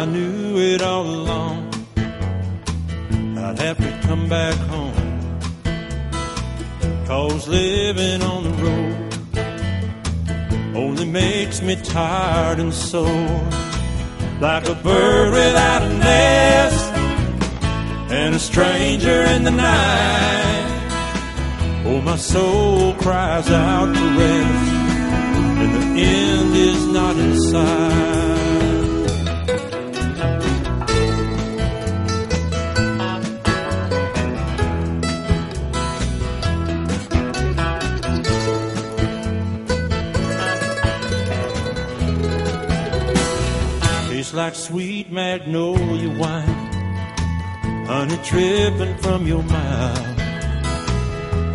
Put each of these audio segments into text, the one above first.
I knew it all along. I'd have to come back home, 'cause living on the road only makes me tired and sore, like a bird without a nest and a stranger in the night. Oh, my soul cries out for rest, and the end is not in sight. Like sweet magnolia wine, honey dripping from your mouth.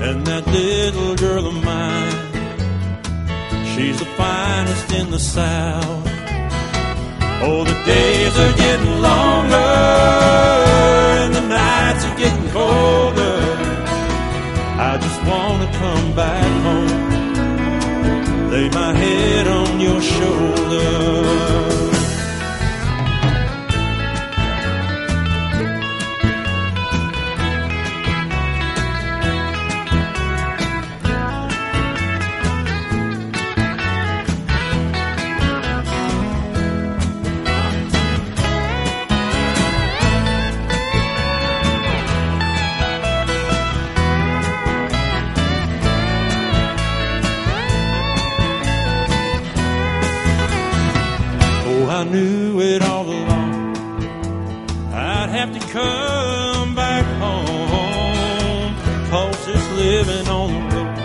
And that little girl of mine, she's the finest in the South. Oh, the days are getting longer and the nights are getting colder. I just want to come back home, lay my head on your shoulder. I knew it all along. I'd have to come back home, 'cause this living on the road,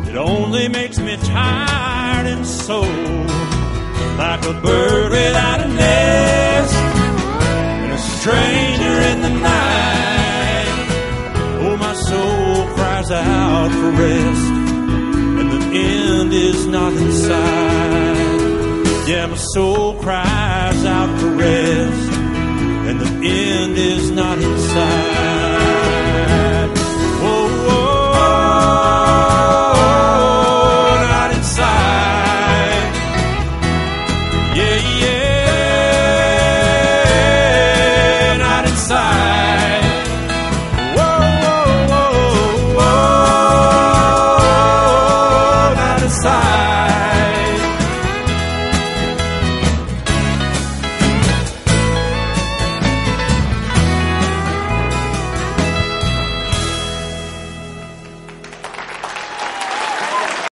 it only makes me tired and sore, like a bird without a nest and a stranger in the night. Oh, my soul cries out for rest, and the end is not in sight. Yeah, my soul cries out for rest, and the end is not in sight. Oh, oh, not in sight. Yeah, yeah.